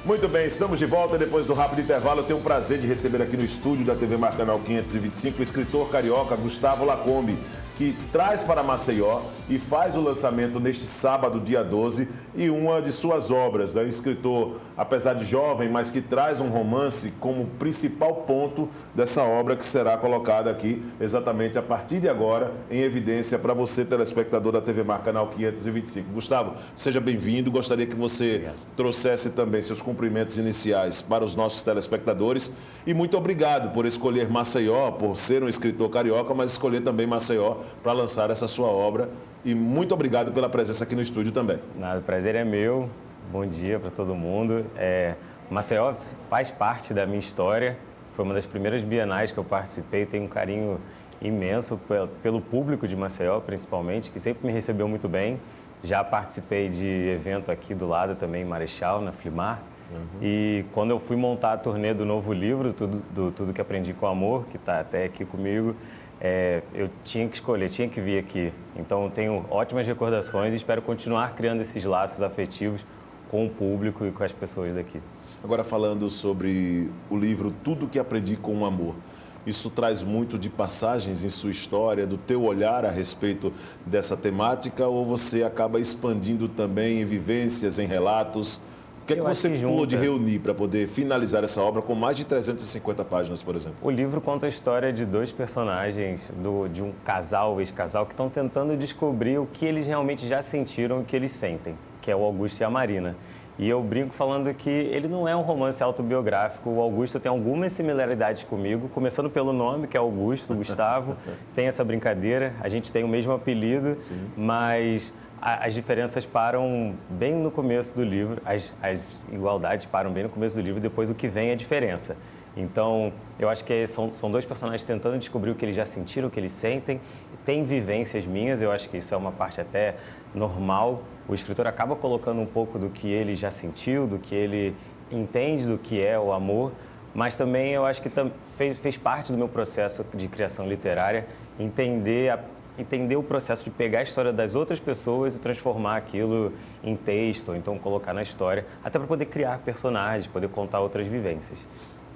Muito bem, estamos de volta depois do rápido intervalo. Eu tenho o prazer de receber aqui no estúdio da TV Mar Canal 525 o escritor carioca Gustavo Lacombe, que traz para Maceió e faz o lançamento neste sábado, dia 12, e uma de suas obras. É um escritor, apesar de jovem, mas que traz um romance como principal ponto dessa obra que será colocada aqui exatamente a partir de agora em evidência para você, telespectador da TV Mar Canal 525. Gustavo, seja bem-vindo. Gostaria que você trouxesse também seus cumprimentos iniciais para os nossos telespectadores e muito obrigado por escolher Maceió, por ser um escritor carioca, mas escolher também Maceió para lançar essa sua obra. E muito obrigado pela presença aqui no estúdio também. Nada, o prazer é meu. Bom dia para todo mundo. Maceió faz parte da minha história. Foi uma das primeiras bienais que eu participei. Tenho um carinho imenso pelo público de Maceió, principalmente, que sempre me recebeu muito bem. Já participei de evento aqui do lado também, em Marechal, na Flimar. E quando eu fui montar a turnê do novo livro, Tudo que Aprendi com Amor, que está até aqui comigo, eu tinha que escolher, tinha que vir aqui. Então, eu tenho ótimas recordações e espero continuar criando esses laços afetivos com o público e com as pessoas daqui. Agora, falando sobre o livro Tudo que Aprendi com Amor, isso traz muito de passagens em sua história, do teu olhar a respeito dessa temática, ou você acaba expandindo também em vivências, em relatos? O que é que você pôde reunir para poder finalizar essa obra com mais de 350 páginas, por exemplo? O livro conta a história de dois personagens, de um casal, ex-casal, que estão tentando descobrir o que eles realmente já sentiram e o que eles sentem, que é o Augusto e a Marina. E eu brinco falando que ele não é um romance autobiográfico. O Augusto tem algumas similaridades comigo, começando pelo nome, que é Augusto, Gustavo. Tem essa brincadeira, a gente tem o mesmo apelido, mas as diferenças param bem no começo do livro, as igualdades param bem no começo do livro, depois o que vem é a diferença. Então, eu acho que são dois personagens tentando descobrir o que eles já sentiram, o que eles sentem. Tem vivências minhas, eu acho que isso é uma parte até normal. O escritor acaba colocando um pouco do que ele já sentiu, do que ele entende do que é o amor, mas também eu acho que fez parte do meu processo de criação literária entender o processo de pegar a história das outras pessoas e transformar aquilo em texto, ou então colocar na história, até para poder criar personagens, poder contar outras vivências.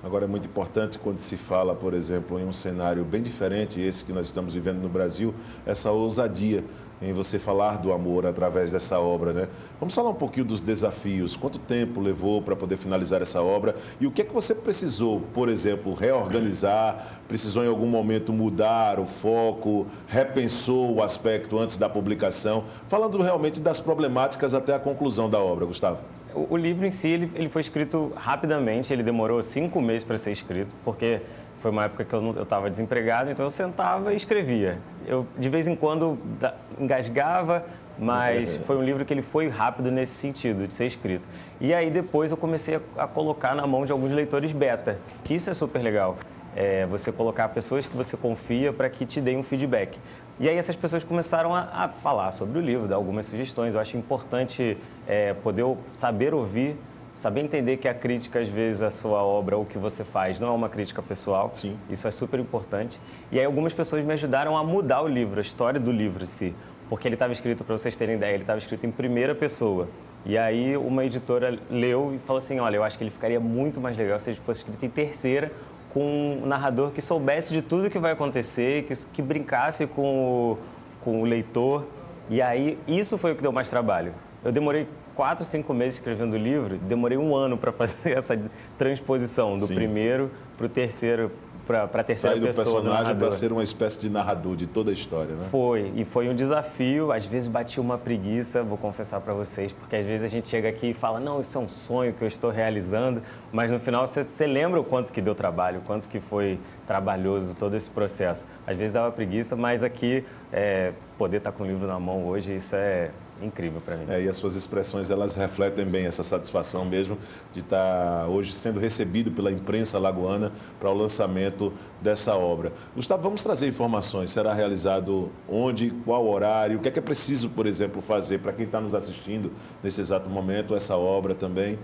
Agora, é muito importante quando se fala, por exemplo, em um cenário bem diferente, esse que nós estamos vivendo no Brasil, essa ousadia em você falar do amor através dessa obra, né? Vamos falar um pouquinho dos desafios. Quanto tempo levou para poder finalizar essa obra? E o que é que você precisou, por exemplo, reorganizar? Precisou em algum momento mudar o foco? Repensou o aspecto antes da publicação? Falando realmente das problemáticas até a conclusão da obra, Gustavo. O livro em si, ele foi escrito rapidamente, ele demorou 5 meses para ser escrito, porque foi uma época que eu estava desempregado, então eu sentava e escrevia. Eu, de vez em quando, engasgava, mas foi um livro que ele foi rápido nesse sentido, de ser escrito. E aí depois eu comecei a colocar na mão de alguns leitores beta, que isso é super legal. Você colocar pessoas que você confia para que te deem um feedback. E aí essas pessoas começaram a falar sobre o livro, dar algumas sugestões. Eu acho importante poder saber ouvir, saber entender que a crítica, às vezes, à sua obra, ou o que você faz, não é uma crítica pessoal. Sim. Isso é super importante. E aí algumas pessoas me ajudaram a mudar o livro, a história do livro em si. Porque ele estava escrito, para vocês terem ideia, ele estava escrito em primeira pessoa. E aí uma editora leu e falou assim, olha, eu acho que ele ficaria muito mais legal se ele fosse escrito em terceira, com um narrador que soubesse de tudo que vai acontecer, que brincasse com o leitor. E aí, isso foi o que deu mais trabalho. Eu demorei 4, 5 meses escrevendo o livro, demorei 1 ano para fazer essa transposição do primeiro para o terceiro, para a terceira pessoa. Sai do personagem para ser uma espécie de narrador de toda a história, né? Foi um desafio, às vezes batia uma preguiça, vou confessar para vocês, porque às vezes a gente chega aqui e fala, não, isso é um sonho que eu estou realizando, mas no final você lembra o quanto que deu trabalho, o quanto que foi trabalhoso todo esse processo. Às vezes dava preguiça, mas aqui, poder estar com o livro na mão hoje, isso é incrível para mim. E as suas expressões, elas refletem bem essa satisfação mesmo de estar hoje sendo recebido pela imprensa alagoana para o lançamento dessa obra. Gustavo, vamos trazer informações. Será realizado onde, qual horário? O que é preciso, por exemplo, fazer para quem está nos assistindo nesse exato momento, essa obra também?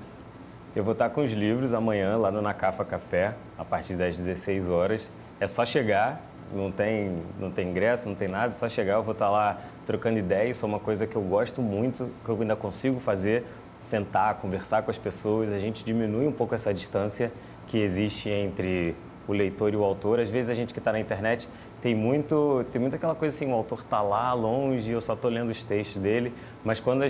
Eu vou estar com os livros amanhã lá no Nacafa Café, a partir das 16 horas. É só chegar. Não tem ingresso, não tem nada, é só chegar, eu vou estar lá trocando ideias, isso é uma coisa que eu gosto muito, que eu ainda consigo fazer, sentar, conversar com as pessoas, a gente diminui um pouco essa distância que existe entre o leitor e o autor. Às vezes a gente que está na internet tem muito aquela coisa assim, o autor está lá longe, eu só estou lendo os textos dele, mas quando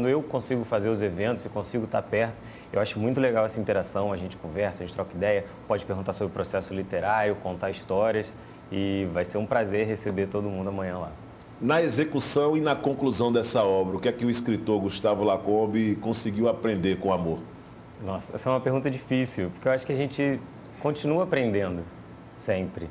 eu consigo fazer os eventos e consigo estar perto, eu acho muito legal essa interação, a gente conversa, a gente troca ideia, pode perguntar sobre o processo literário, contar histórias, e vai ser um prazer receber todo mundo amanhã lá. Na execução e na conclusão dessa obra, o que é que o escritor Gustavo Lacombe conseguiu aprender com amor? Nossa, essa é uma pergunta difícil, porque eu acho que a gente continua aprendendo sempre.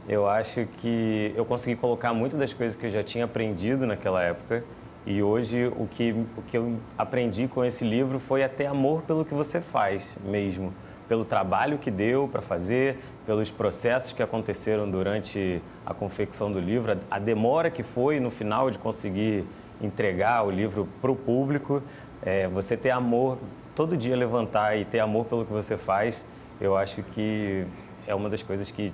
Eu acho que eu consegui colocar muito das coisas que eu já tinha aprendido naquela época, e hoje o que eu aprendi com esse livro foi a ter amor pelo que você faz mesmo, pelo trabalho que deu para fazer, pelos processos que aconteceram durante a confecção do livro, a demora que foi no final de conseguir entregar o livro para o público. Você ter amor, todo dia levantar e ter amor pelo que você faz, eu acho que é uma das coisas que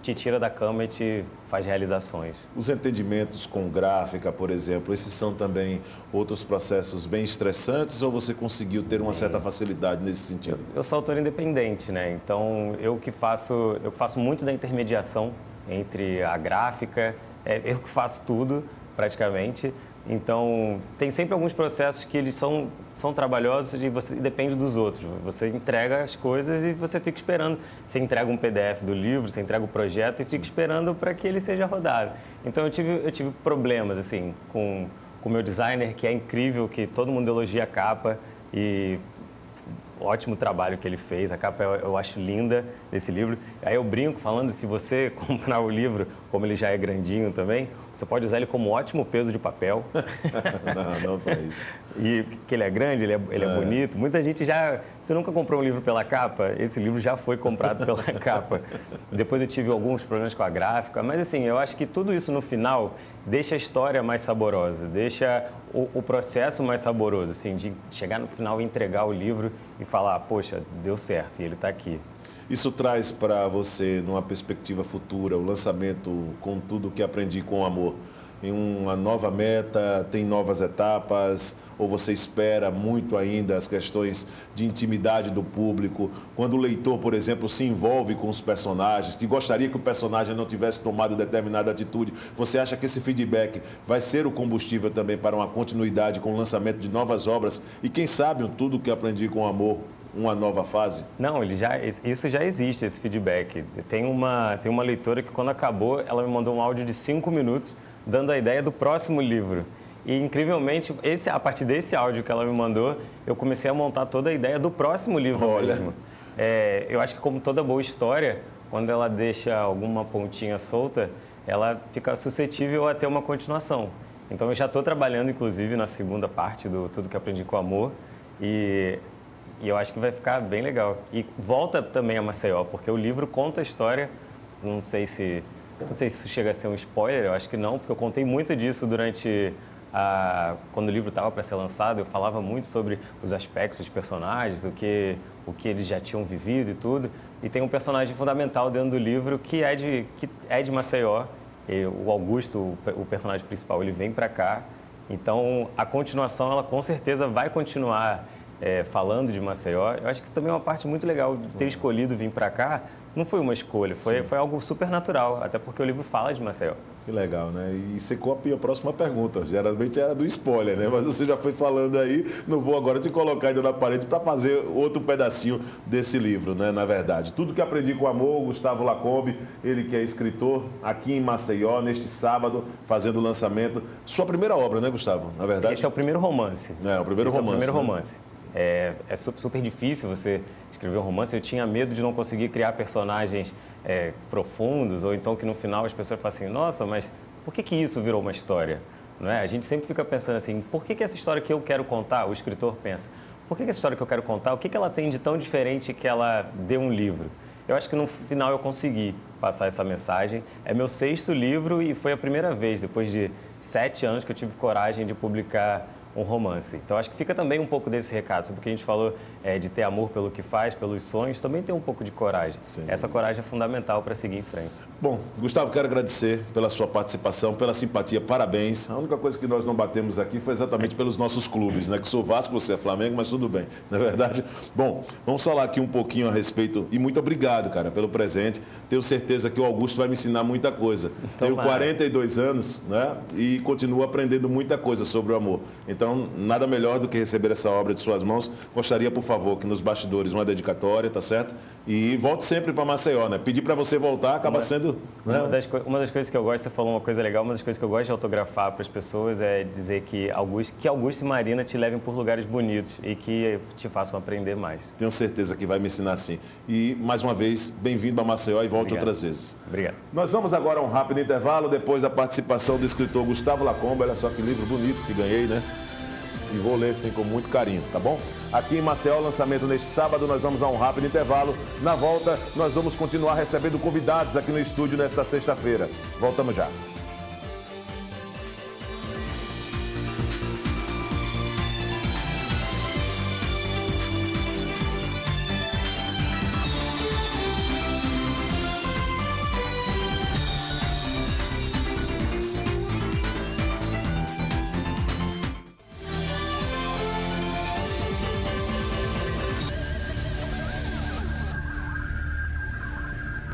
te tira da cama e te faz realizações. Os entendimentos com gráfica, por exemplo, esses são também outros processos bem estressantes, ou você conseguiu ter uma certa facilidade nesse sentido? Eu sou autor independente, né? Então eu que faço muito da intermediação entre a gráfica, eu que faço tudo praticamente. Então, tem sempre alguns processos que eles são trabalhosos e você depende dos outros. Você entrega as coisas e você fica esperando. Você entrega um PDF do livro, você entrega o projeto e fica esperando para que ele seja rodado. Então, eu tive problemas assim com o meu designer, que é incrível, que todo mundo elogia a capa e ótimo trabalho que ele fez. A capa eu acho linda desse livro. Aí eu brinco falando, se você comprar o livro, como ele já é grandinho também, você pode usar ele como ótimo peso de papel. Não para isso. E que ele é grande, ele é bonito. Muita gente você nunca comprou um livro pela capa? Esse livro já foi comprado pela capa. Depois eu tive alguns problemas com a gráfica, mas assim, eu acho que tudo isso no final deixa a história mais saborosa, deixa o processo mais saboroso, assim, de chegar no final e entregar o livro e falar, poxa, deu certo e ele está aqui. Isso traz para você, numa perspectiva futura, o lançamento com tudo que aprendi com amor, em uma nova meta, tem novas etapas, ou você espera muito ainda as questões de intimidade do público, quando o leitor, por exemplo, se envolve com os personagens, que gostaria que o personagem não tivesse tomado determinada atitude, você acha que esse feedback vai ser o combustível também para uma continuidade com o lançamento de novas obras e, quem sabe, tudo que aprendi com amor, uma nova fase? Não, isso já existe, esse feedback. Tem uma leitora que, quando acabou, ela me mandou um áudio de 5 minutos, dando a ideia do próximo livro. E, incrivelmente, a partir desse áudio que ela me mandou, eu comecei a montar toda a ideia do próximo livro mesmo. Eu acho que, como toda boa história, quando ela deixa alguma pontinha solta, ela fica suscetível a ter uma continuação. Então, eu já estou trabalhando, inclusive, na segunda parte do Tudo que Aprendi com Amor. E eu acho que vai ficar bem legal. E volta também a Maceió, porque o livro conta a história, não sei se isso chega a ser um spoiler, eu acho que não, porque eu contei muito disso quando o livro estava para ser lançado. Eu falava muito sobre os aspectos dos personagens, o que eles já tinham vivido e tudo. E tem um personagem fundamental dentro do livro que é de Maceió. E o Augusto, o personagem principal, ele vem para cá. Então, a continuação, ela com certeza vai continuar falando de Maceió. Eu acho que isso também é uma parte muito legal de ter escolhido vir para cá. Não foi uma escolha, foi algo super natural, até porque o livro fala de Maceió. Que legal, né? E você copia a próxima pergunta. Geralmente era do spoiler, né? Mas você já foi falando aí, não vou agora te colocar ainda na parede para fazer outro pedacinho desse livro, né? Na verdade. Tudo que aprendi com amor, Gustavo Lacombe, ele que é escritor aqui em Maceió, neste sábado, fazendo o lançamento. Sua primeira obra, né, Gustavo? Na verdade. Esse é o primeiro romance. O primeiro romance. É o primeiro né? romance. É super difícil você escrever um romance. Eu tinha medo de não conseguir criar personagens profundos, ou então que no final as pessoas falam assim, nossa, mas por que isso virou uma história? Não é? A gente sempre fica pensando assim, por que essa história que eu quero contar, o escritor pensa, por que essa história que eu quero contar, o que ela tem de tão diferente que ela deu um livro? Eu acho que no final eu consegui passar essa mensagem. É meu 6º livro e foi a primeira vez, depois de 7 anos, que eu tive coragem de publicar um romance. Então, acho que fica também um pouco desse recado, sobre o que a gente falou de ter amor pelo que faz, pelos sonhos, também tem um pouco de coragem. Sim. Essa coragem é fundamental para seguir em frente. Bom, Gustavo, quero agradecer pela sua participação, pela simpatia, parabéns. A única coisa que nós não batemos aqui foi exatamente pelos nossos clubes, né? Que sou Vasco, você é Flamengo, mas tudo bem, não é verdade? Bom, vamos falar aqui um pouquinho a respeito, e muito obrigado, cara, pelo presente. Tenho certeza que o Augusto vai me ensinar muita coisa. Tenho 42 anos, né? E continuo aprendendo muita coisa sobre o amor. Então, nada melhor do que receber essa obra de suas mãos. Gostaria, por favor, que nos bastidores uma dedicatória, tá certo? E volte sempre para Maceió, né? Pedir para você voltar acaba sendo... Né? Uma das coisas que eu gosto, você falou uma coisa legal, uma das coisas que eu gosto de autografar para as pessoas é dizer que Augusto e Marina te levem por lugares bonitos e que te façam aprender mais. Tenho certeza que vai me ensinar sim. E, mais uma vez, bem-vindo a Maceió e volte outras vezes. Obrigado. Nós vamos agora a um rápido intervalo, depois da participação do escritor Gustavo Lacombe. Olha só que livro bonito que ganhei, né? E vou ler, sim, com muito carinho, tá bom? Aqui em Maceió, lançamento neste sábado, nós vamos a um rápido intervalo. Na volta, nós vamos continuar recebendo convidados aqui no estúdio nesta sexta-feira. Voltamos já.